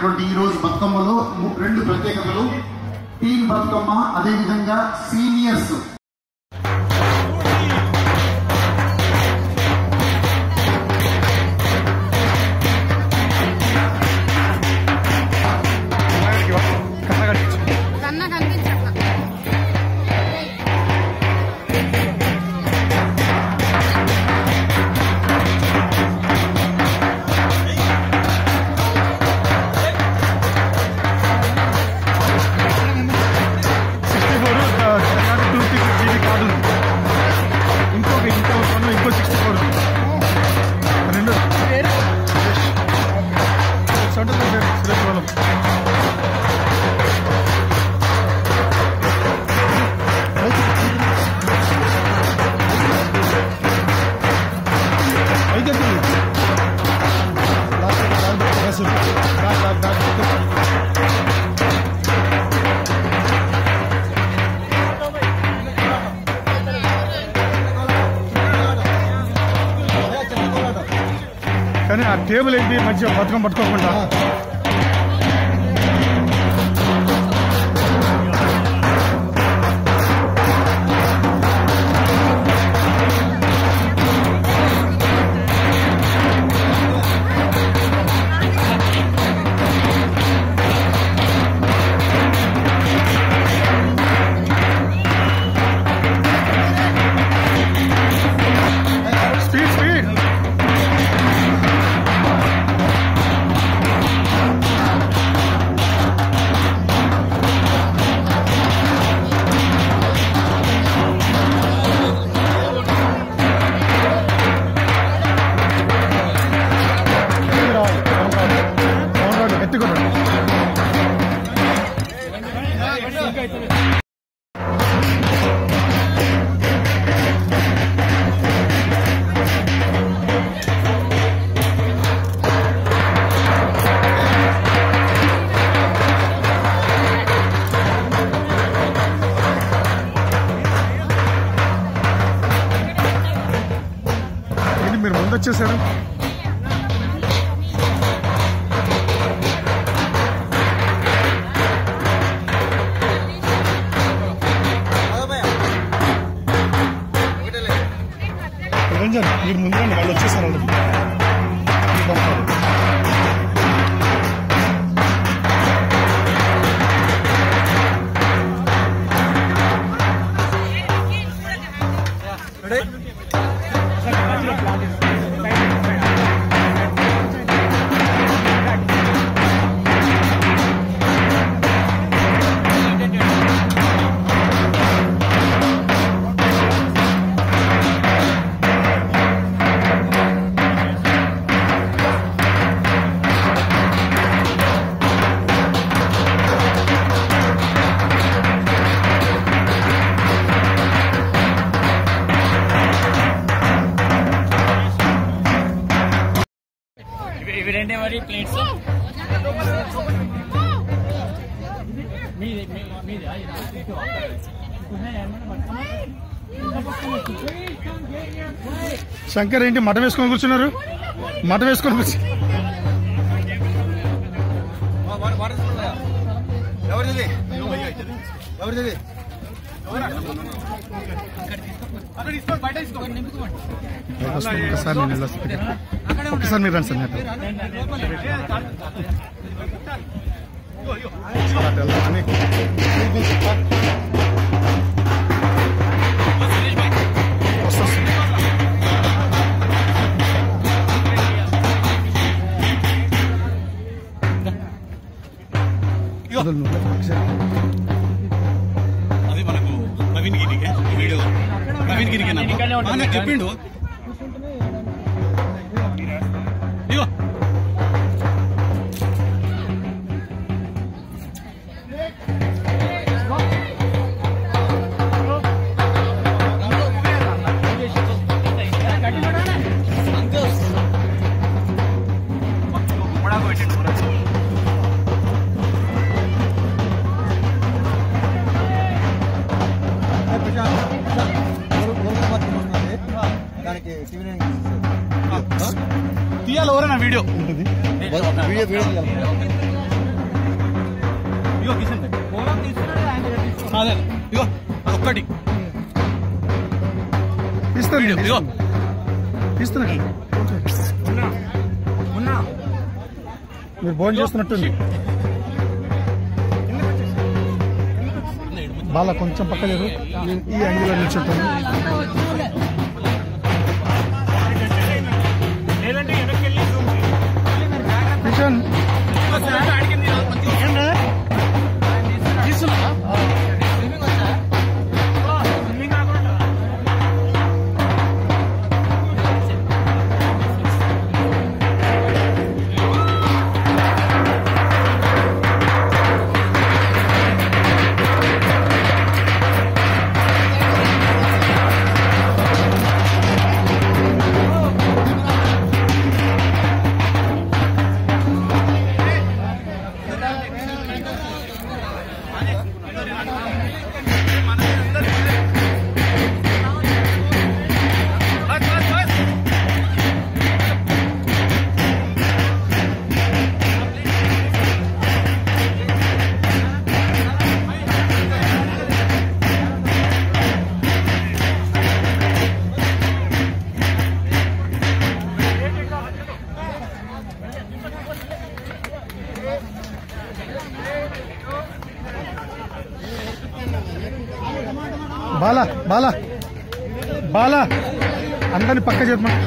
జరుగుతున్నటువంటి ఈ రోజు బతుకమ్మలో 2 ప్రత్యేకతలు. టీమ్ బతుకమ్మ, అదేవిధంగా సీనియర్స్. కానీ ఆ టేబుల్ ఏంటి మంచిగా బతుకం పట్టుకోకుండా మీరు ముందు వచ్చేసారు. రంజన్ మీరు ముందు వాళ్ళు వచ్చేసారు. ఇవి రెండే మరి ప్లేట్స్ శంకర్ ఏంటి మఠం వేసుకొని కూర్చున్నారు? మఠం వేసుకొని కూర్చు. ఒకసారి నేను వెళ్ళొస్తాను. ఒకసారి మీరు రండి సార్. అది మనకు నవీన్ గిరికి వీడియో నవీన్ గిరికి చెప్పిండు. తీయాలి ఎవరైనా వీడియో. అదే ఇగో ఒక్కటి తీస్తాను ఇగో తీస్తున్నా మీరు భోజనం చేస్తున్నట్టుంది. బాగా కొంచెం పక్క జరు ఈ యాంగిల్లో నిల్చుంటాను. కిషన్ బాలా బాలా బాలా అందరిని పక్క చేద్దాం.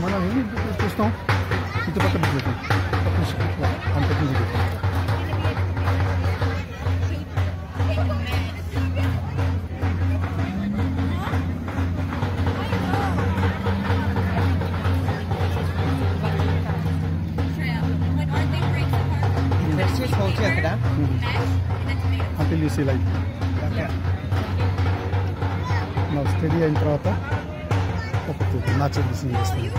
మనం ఏమి చూస్తాం చుట్టుపక్కల అంత until you see light. Now steady అయిన తర్వాత ఒక నాచురల్ డిసింగ్ చేస్తాను.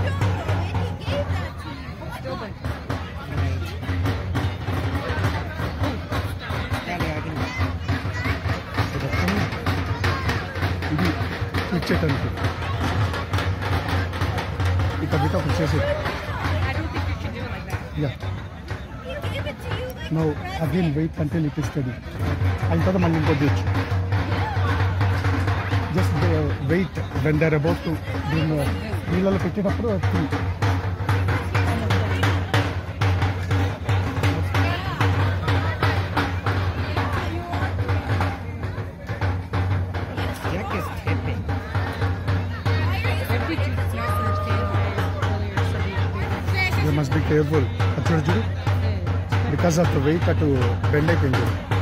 ఇది ఇచ్చేటానికి ఇక్కడ ఒకటి చేసేది. Yeah. Now again wait until it is steady. And then mani inko just wait when they are about to bring neelalo pettinappudu they must be careful. Because of the weight at bend అయిపోయింది.